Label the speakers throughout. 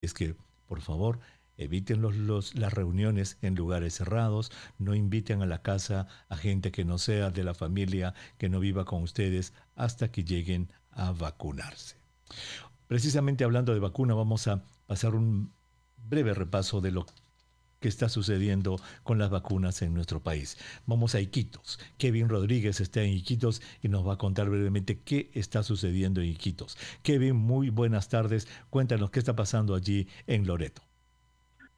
Speaker 1: Es que, por favor, eviten las reuniones en lugares cerrados, no inviten a la casa a gente que no sea de la familia, que no viva con ustedes, hasta que lleguen a vacunarse. Precisamente hablando de vacuna, vamos a pasar un breve repaso de lo que está sucediendo con las vacunas en nuestro país. Vamos a Iquitos. Kevin Rodríguez está en Iquitos y nos va a contar brevemente qué está sucediendo en Iquitos. Kevin, muy buenas tardes. Cuéntanos qué está pasando allí en Loreto.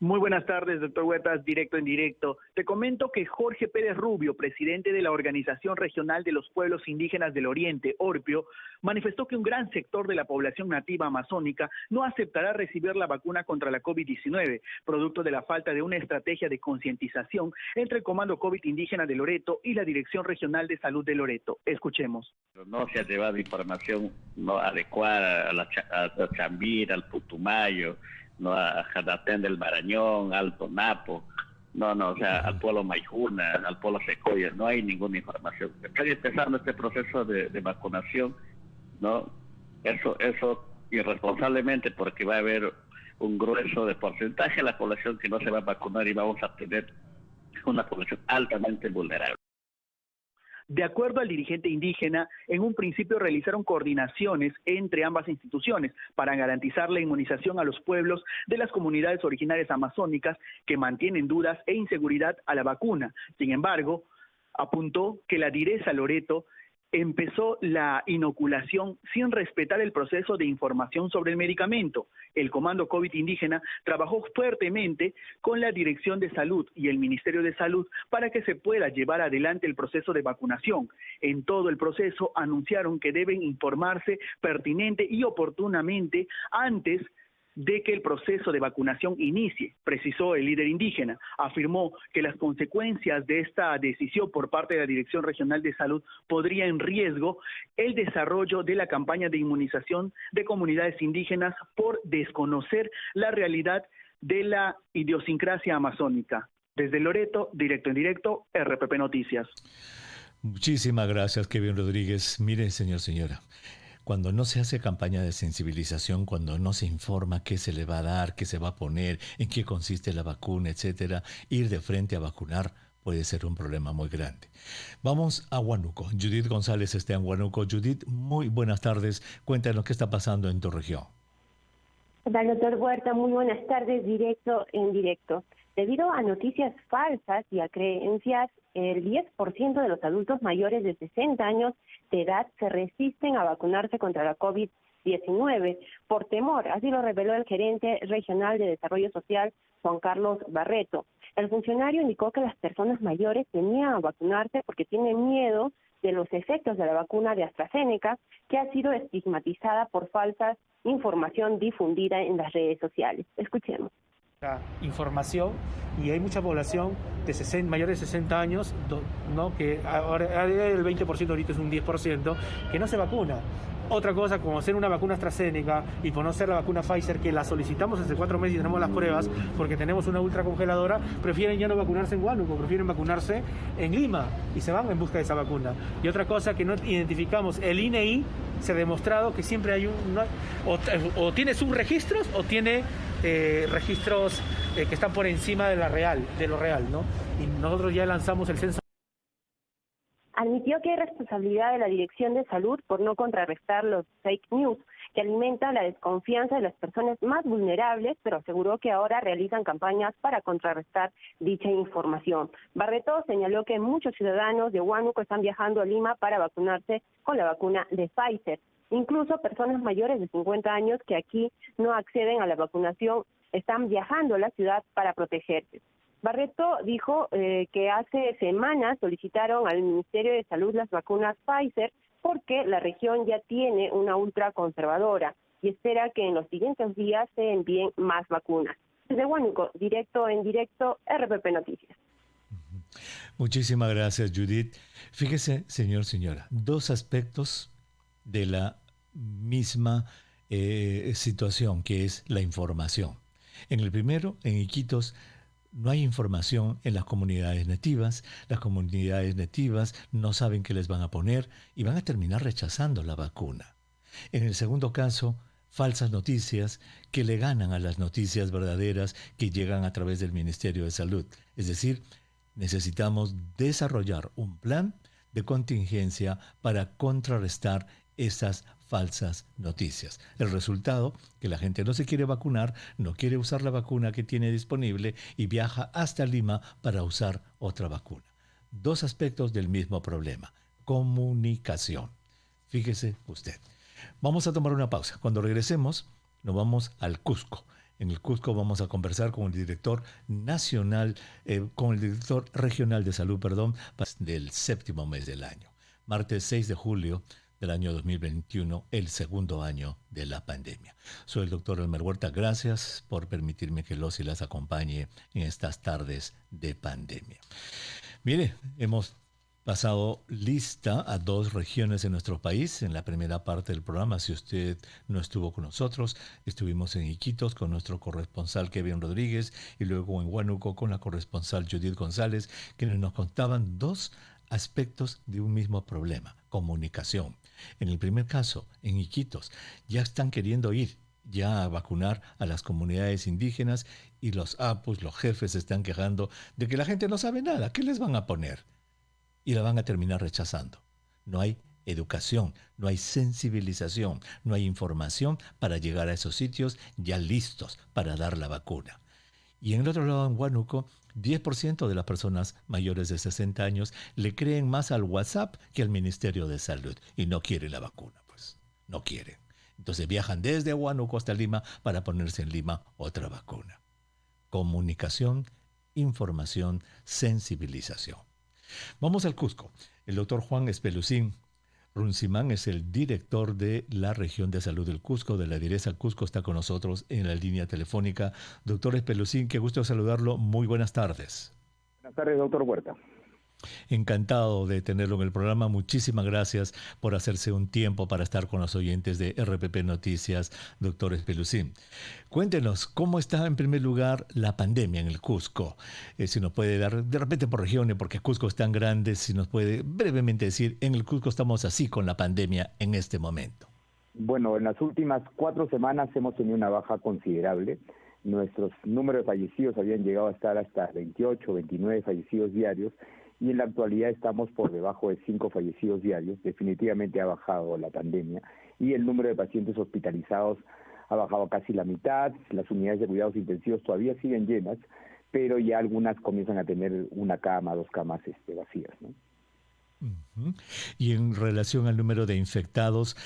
Speaker 2: Muy buenas tardes, doctor Huertas, directo en directo. Te comento que Jorge Pérez Rubio, presidente de la Organización Regional de los Pueblos Indígenas del Oriente, ORPIO, manifestó que un gran sector de la población nativa amazónica no aceptará recibir la vacuna contra la COVID-19, producto de la falta de una estrategia de concientización entre el Comando COVID Indígena de Loreto y la Dirección Regional de Salud de Loreto. Escuchemos.
Speaker 3: No se ha llevado información no adecuada a Chambira, al Putumayo, no a Janatén del Marañón, Alto Napo, o sea, al pueblo Maijuna, al pueblo Secoya, no hay ninguna información. Está empezando este proceso de vacunación, ¿no? Eso irresponsablemente, porque va a haber un grueso de porcentaje de la población que no se va a vacunar y vamos a tener una población altamente vulnerable.
Speaker 2: De acuerdo al dirigente indígena, en un principio realizaron coordinaciones entre ambas instituciones para garantizar la inmunización a los pueblos de las comunidades originarias amazónicas que mantienen dudas e inseguridad a la vacuna. Sin embargo, apuntó que la Direza Loreto empezó la inoculación sin respetar el proceso de información sobre el medicamento. El Comando COVID Indígena trabajó fuertemente con la Dirección de Salud y el Ministerio de Salud para que se pueda llevar adelante el proceso de vacunación. En todo el proceso anunciaron que deben informarse pertinente y oportunamente antes de que el proceso de vacunación inicie, precisó el líder indígena. Afirmó que las consecuencias de esta decisión por parte de la Dirección Regional de Salud podría en riesgo el desarrollo de la campaña de inmunización de comunidades indígenas por desconocer la realidad de la idiosincrasia amazónica. Desde Loreto, directo en directo, RPP Noticias.
Speaker 1: Muchísimas gracias, Kevin Rodríguez. Mire, señora. Cuando no se hace campaña de sensibilización, cuando no se informa qué se le va a dar, qué se va a poner, en qué consiste la vacuna, etcétera, ir de frente a vacunar puede ser un problema muy grande. Vamos a Huánuco. Judith González está en Huánuco. Judith, muy buenas tardes. Cuéntanos qué está pasando en tu región.
Speaker 4: Hola, doctor Huerta, muy buenas tardes, directo en directo. Debido a noticias falsas y a creencias, el 10% de los adultos mayores de 60 años de edad se resisten a vacunarse contra la COVID-19 por temor, así lo reveló el gerente regional de Desarrollo Social, Juan Carlos Barreto. El funcionario indicó que las personas mayores temían vacunarse porque tienen miedo de los efectos de la vacuna de AstraZeneca, que ha sido estigmatizada por falsa información difundida en las redes sociales. Escuchemos.
Speaker 5: Información, y hay mucha población de mayor de 60 años, ¿no? Que ahora el 20%, ahorita es un 10%, que no se vacuna. Otra cosa, como hacer una vacuna AstraZeneca y por no ser la vacuna Pfizer, que la solicitamos hace 4 meses y tenemos las pruebas, porque tenemos una ultracongeladora, prefieren ya no vacunarse en Huánuco, prefieren vacunarse en Lima y se van en busca de esa vacuna. Y otra cosa que no identificamos, el INEI se ha demostrado que siempre hay o tiene subregistros o tiene registros que están por encima de lo real, ¿no? Y nosotros ya lanzamos el censo.
Speaker 4: Admitió que hay responsabilidad de la Dirección de Salud por no contrarrestar los fake news que alimentan la desconfianza de las personas más vulnerables, pero aseguró que ahora realizan campañas para contrarrestar dicha información. Barreto señaló que muchos ciudadanos de Huánuco están viajando a Lima para vacunarse con la vacuna de Pfizer. Incluso personas mayores de 50 años que aquí no acceden a la vacunación están viajando a la ciudad para protegerse. Barreto dijo que hace semanas solicitaron al Ministerio de Salud las vacunas Pfizer porque la región ya tiene una ultraconservadora y espera que en los siguientes días se envíen más vacunas. Desde Huánuco, directo en directo, RPP Noticias.
Speaker 1: Muchísimas gracias, Judith. Fíjese, señora, dos aspectos de la misma situación, que es la información. En el primero, en Iquitos, no hay información en las comunidades nativas. Las comunidades nativas no saben qué les van a poner y van a terminar rechazando la vacuna. En el segundo caso, falsas noticias que le ganan a las noticias verdaderas que llegan a través del Ministerio de Salud. Es decir, necesitamos desarrollar un plan de contingencia para contrarrestar esas falsas noticias. El resultado, que la gente no se quiere vacunar, no quiere usar la vacuna que tiene disponible y viaja hasta Lima para usar otra vacuna. Dos aspectos del mismo problema: comunicación. Fíjese usted. Vamos a tomar una pausa. Cuando regresemos, nos vamos al Cusco. En el Cusco vamos a conversar con el director nacional, con el director regional de salud, del séptimo mes del año. Martes 6 de julio del año 2021, el segundo año de la pandemia. Soy el doctor Elmer Huerta. Gracias por permitirme que los y las acompañe en estas tardes de pandemia. Mire, hemos pasado lista a 2 regiones de nuestro país. En la primera parte del programa, si usted no estuvo con nosotros, estuvimos en Iquitos con nuestro corresponsal Kevin Rodríguez y luego en Huánuco con la corresponsal Judith González, quienes nos contaban 2 aspectos de un mismo problema: comunicación. En el primer caso, en Iquitos, ya están queriendo ir ya a vacunar a las comunidades indígenas y los apus, los jefes, se están quejando de que la gente no sabe nada. ¿Qué les van a poner? Y la van a terminar rechazando. No hay educación, no hay sensibilización, no hay información para llegar a esos sitios ya listos para dar la vacuna. Y en el otro lado, en Huánuco, 10% de las personas mayores de 60 años le creen más al WhatsApp que al Ministerio de Salud y no quieren la vacuna, pues no quieren. Entonces viajan desde Huánuco hasta Lima para ponerse en Lima otra vacuna. Comunicación, información, sensibilización. Vamos al Cusco. El doctor Juan Espelucín Runcimán es el director de la región de salud del Cusco, de la DIRESA Cusco. Está con nosotros en la línea telefónica. Doctor Espelucín, qué gusto saludarlo. Muy buenas tardes.
Speaker 6: Buenas tardes, doctor Huerta.
Speaker 1: Encantado de tenerlo en el programa. Muchísimas gracias por hacerse un tiempo para estar con los oyentes de RPP Noticias, doctor Espelucín. Cuéntenos, ¿cómo está en primer lugar la pandemia en el Cusco? Si nos puede dar, de repente por regiones, porque Cusco es tan grande, si nos puede brevemente decir, en el Cusco estamos así con la pandemia en este momento.
Speaker 6: Bueno, en las últimas 4 semanas hemos tenido una baja considerable. Nuestros números de fallecidos habían llegado a estar hasta 28, 29 fallecidos diarios, y en la actualidad estamos por debajo de 5 fallecidos diarios. Definitivamente ha bajado la pandemia y el número de pacientes hospitalizados ha bajado casi la mitad. Las unidades de cuidados intensivos todavía siguen llenas, pero ya algunas comienzan a tener 1 cama, 2 camas vacías, ¿no?
Speaker 1: Uh-huh. Y en relación al número de infectados,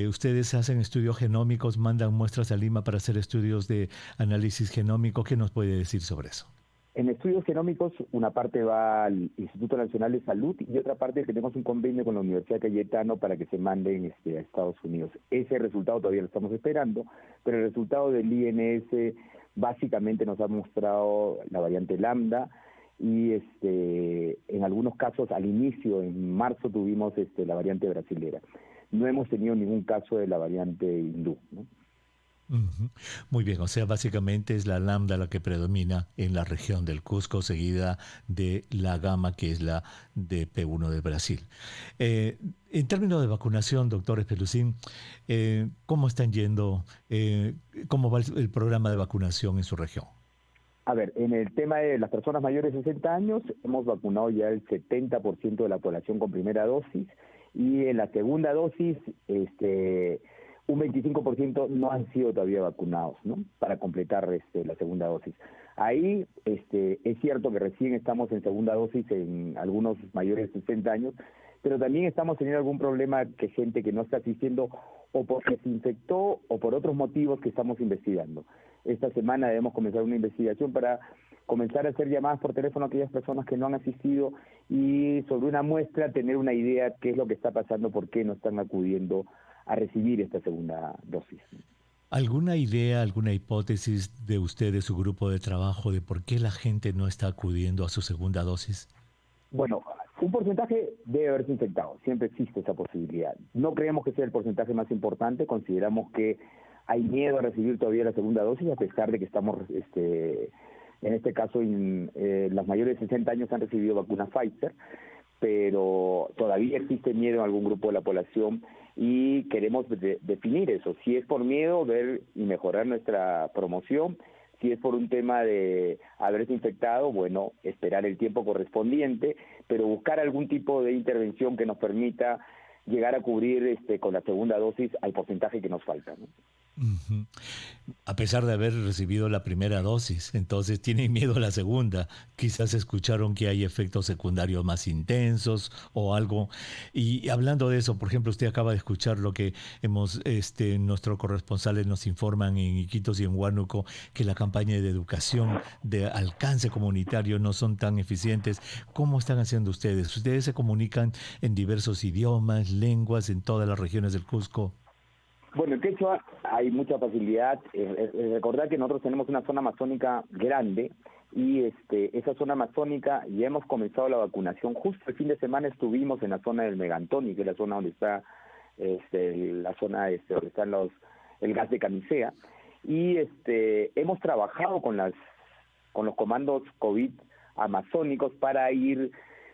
Speaker 1: ustedes hacen estudios genómicos, mandan muestras a Lima para hacer estudios de análisis genómico. ¿Qué nos puede decir sobre eso?
Speaker 6: En estudios genómicos, una parte va al Instituto Nacional de Salud y otra parte tenemos un convenio con la Universidad Cayetano para que se manden a Estados Unidos. Ese resultado todavía lo estamos esperando, pero el resultado del INS básicamente nos ha mostrado la variante lambda y en algunos casos al inicio, en marzo, tuvimos la variante brasilera. No hemos tenido ningún caso de la variante hindú, ¿no?
Speaker 1: Uh-huh. Muy bien, o sea, básicamente es la lambda la que predomina en la región del Cusco, seguida de la gamma, que es la de P1 de Brasil. En términos de vacunación, doctor Espelucín, ¿cómo están yendo? ¿Cómo va el programa de vacunación en su región?
Speaker 6: A ver, en el tema de las personas mayores de 60 años, hemos vacunado ya el 70% de la población con primera dosis, y en la segunda dosis, un 25% no han sido todavía vacunados, ¿no? Para completar la segunda dosis. Ahí es cierto que recién estamos en segunda dosis en algunos mayores de 60 años, pero también estamos teniendo algún problema que gente que no está asistiendo o porque se infectó o por otros motivos que estamos investigando. Esta semana debemos comenzar una investigación para comenzar a hacer llamadas por teléfono a aquellas personas que no han asistido y sobre una muestra tener una idea qué es lo que está pasando, por qué no están acudiendo a recibir esta segunda dosis.
Speaker 1: ¿Alguna idea, alguna hipótesis de usted, de su grupo de trabajo, de por qué la gente no está acudiendo a su segunda dosis?
Speaker 6: Bueno, un porcentaje debe haberse infectado, siempre existe esa posibilidad. No creemos que sea el porcentaje más importante, consideramos que hay miedo a recibir todavía la segunda dosis, a pesar de que estamos, en este caso, las mayores de 60 años han recibido vacuna Pfizer, pero todavía existe miedo en algún grupo de la población y queremos definir eso. Si es por miedo, ver y mejorar nuestra promoción. Si es por un tema de haberse infectado, bueno, esperar el tiempo correspondiente, pero buscar algún tipo de intervención que nos permita llegar a cubrir con la segunda dosis al porcentaje que nos falta, ¿no?
Speaker 1: Uh-huh. A pesar de haber recibido la primera dosis, entonces tienen miedo a la segunda. Quizás escucharon que hay efectos secundarios más intensos o algo. Y hablando de eso, por ejemplo, usted acaba de escuchar lo que nuestros corresponsales nos informan en Iquitos y en Huánuco, que la campaña de educación de alcance comunitario no son tan eficientes. ¿Cómo están haciendo ustedes? ¿Ustedes se comunican en diversos idiomas, lenguas, en todas las regiones del Cusco?
Speaker 6: Bueno, en quechua hay mucha facilidad. Recordar que nosotros tenemos una zona amazónica grande y esa zona amazónica ya hemos comenzado la vacunación. Justo el fin de semana estuvimos en la zona del Megantoni, que es la zona donde está la zona donde están el gas de camisea, y hemos trabajado con los comandos COVID amazónicos para ir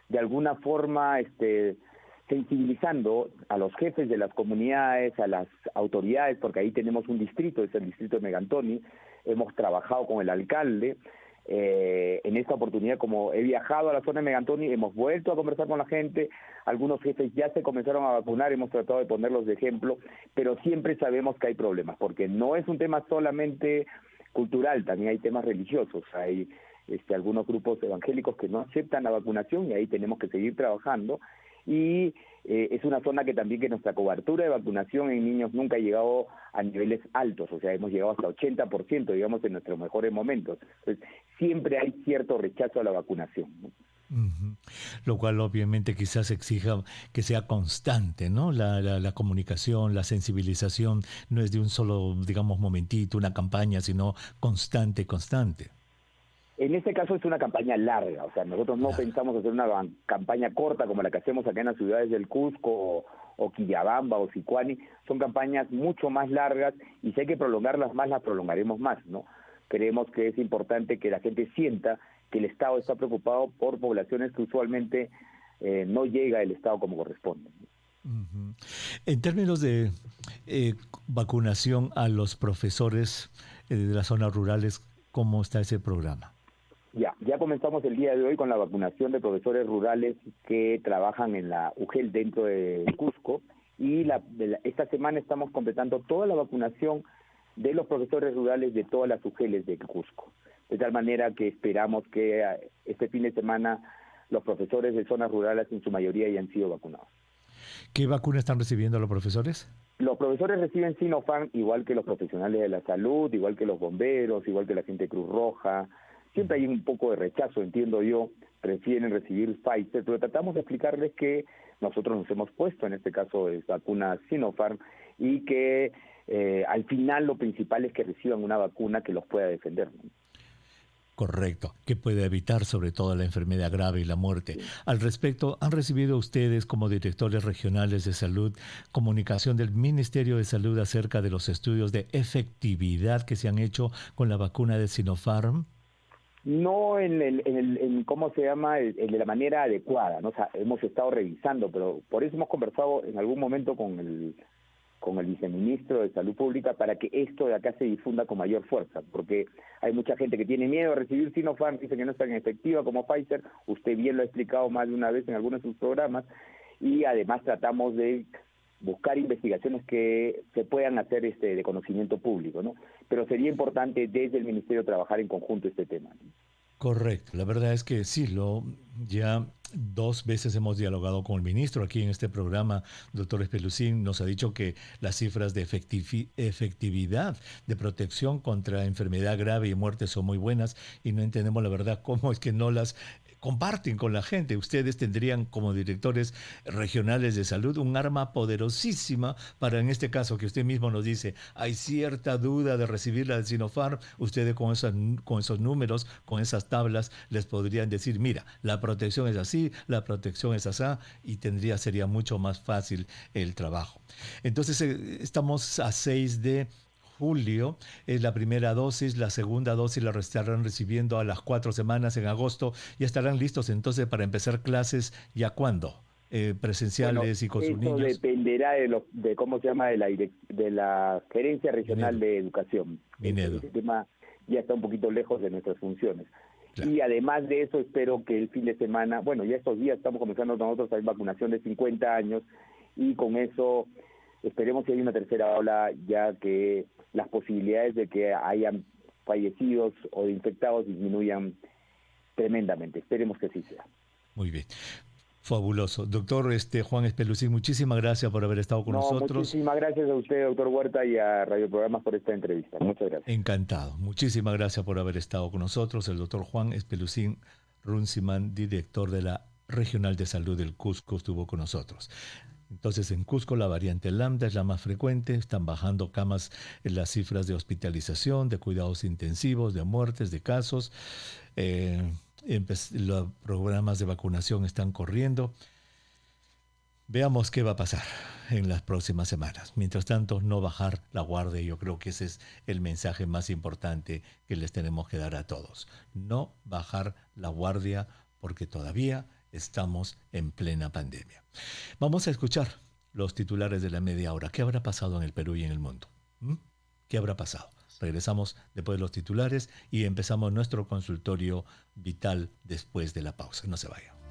Speaker 6: de alguna forma sensibilizando a los jefes de las comunidades, a las autoridades, porque ahí tenemos un distrito, es el distrito de Megantoni. Hemos trabajado con el alcalde. En esta oportunidad, como he viajado a la zona de Megantoni, hemos vuelto a conversar con la gente. Algunos jefes ya se comenzaron a vacunar, hemos tratado de ponerlos de ejemplo, pero siempre sabemos que hay problemas, porque no es un tema solamente cultural, también hay temas religiosos. Hay algunos grupos evangélicos que no aceptan la vacunación y ahí tenemos que seguir trabajando. Y es una zona que también que nuestra cobertura de vacunación en niños nunca ha llegado a niveles altos, o sea, hemos llegado hasta 80%, digamos, en nuestros mejores momentos. Entonces, siempre hay cierto rechazo a la vacunación, ¿no?
Speaker 1: Uh-huh. Lo cual obviamente quizás exija que sea constante, ¿no? La comunicación, la sensibilización no es de un solo, digamos, momentito, una campaña, sino constante.
Speaker 6: En este caso es una campaña larga, o sea, nosotros no pensamos hacer una campaña corta como la que hacemos acá en las ciudades del Cusco o Quillabamba o Sicuani. Son campañas mucho más largas y si hay que prolongarlas más, las prolongaremos más, ¿no? Creemos que es importante que la gente sienta que el Estado está preocupado por poblaciones que usualmente no llega el Estado como corresponde.
Speaker 1: Uh-huh. En términos de vacunación a los profesores de las zonas rurales, ¿cómo está ese programa?
Speaker 6: Ya comenzamos el día de hoy con la vacunación de profesores rurales que trabajan en la UGEL dentro de Cusco y esta semana estamos completando toda la vacunación de los profesores rurales de todas las UGELes de Cusco. De tal manera que esperamos que este fin de semana los profesores de zonas rurales en su mayoría ya han sido vacunados.
Speaker 1: ¿Qué vacuna están recibiendo los profesores?
Speaker 6: Los profesores reciben Sinopharm igual que los profesionales de la salud, igual que los bomberos, igual que la gente de Cruz Roja. Siempre hay un poco de rechazo, entiendo yo, prefieren recibir Pfizer, pero tratamos de explicarles que nosotros nos hemos puesto, en este caso es vacuna Sinopharm, y que al final lo principal es que reciban una vacuna que los pueda defender, ¿no?
Speaker 1: Correcto, que puede evitar sobre todo la enfermedad grave y la muerte. Sí. Al respecto, ¿han recibido ustedes como directores regionales de salud comunicación del Ministerio de Salud acerca de los estudios de efectividad que se han hecho con la vacuna de Sinopharm?
Speaker 6: No en ¿cómo se llama? De la manera adecuada, ¿no? O sea, hemos estado revisando, pero por eso hemos conversado en algún momento con el viceministro de Salud Pública para que esto de acá se difunda con mayor fuerza, porque hay mucha gente que tiene miedo a recibir Sinopharm, dice que no es tan efectiva como Pfizer. Usted bien lo ha explicado más de una vez en algunos de sus programas, y además tratamos de buscar investigaciones que se puedan hacer de conocimiento público, ¿no? Pero sería importante desde el Ministerio trabajar en conjunto este tema, ¿no?
Speaker 1: Correcto, la verdad es que sí, ya 2 veces hemos dialogado con el ministro aquí en este programa. Doctor Espelucín nos ha dicho que las cifras de efectividad de protección contra enfermedad grave y muerte son muy buenas y no entendemos la verdad cómo es que no las comparten con la gente. Ustedes tendrían como directores regionales de salud un arma poderosísima para, en este caso que usted mismo nos dice, hay cierta duda de recibir la de Sinopharm. Ustedes con esos números, con esas tablas, les podrían decir, mira, la protección es así, la protección es así, y sería mucho más fácil el trabajo. Entonces, estamos a 6 de julio, es la primera dosis, la segunda dosis la estarán recibiendo a las 4 semanas en agosto y estarán listos entonces para empezar clases. ¿Ya cuándo? presenciales y con sus niños?
Speaker 6: Eso dependerá de cómo se llama, de la Gerencia Regional de Educación.
Speaker 1: Minedo.
Speaker 6: Ese tema ya está un poquito lejos de nuestras funciones.
Speaker 1: Claro.
Speaker 6: Y además de eso, espero que el fin de semana, bueno, ya estos días estamos comenzando nosotros a hacer vacunación de 50 años, y con eso esperemos que haya una tercera ola, ya que las posibilidades de que hayan fallecidos o de infectados disminuyan tremendamente. Esperemos que así sea.
Speaker 1: Muy bien. Fabuloso. Doctor Juan Espelucín, muchísimas gracias por haber estado con nosotros.
Speaker 6: Muchísimas gracias a usted, doctor Huerta, y a Radio Programas por esta entrevista. Muchas gracias.
Speaker 1: Encantado. Muchísimas gracias por haber estado con nosotros. El doctor Juan Espelucín Runciman, director de la Regional de Salud del Cusco, estuvo con nosotros. Entonces, en Cusco la variante Lambda es la más frecuente, están bajando camas en las cifras de hospitalización, de cuidados intensivos, de muertes, de casos. Los programas de vacunación están corriendo. Veamos qué va a pasar en las próximas semanas. Mientras tanto, no bajar la guardia. Yo creo que ese es el mensaje más importante que les tenemos que dar a todos. No bajar la guardia, porque todavía estamos en plena pandemia. Vamos a escuchar los titulares de la media hora. ¿Qué habrá pasado en el Perú y en el mundo? ¿Qué habrá pasado? Regresamos después de los titulares y empezamos nuestro consultorio vital después de la pausa. No se vayan.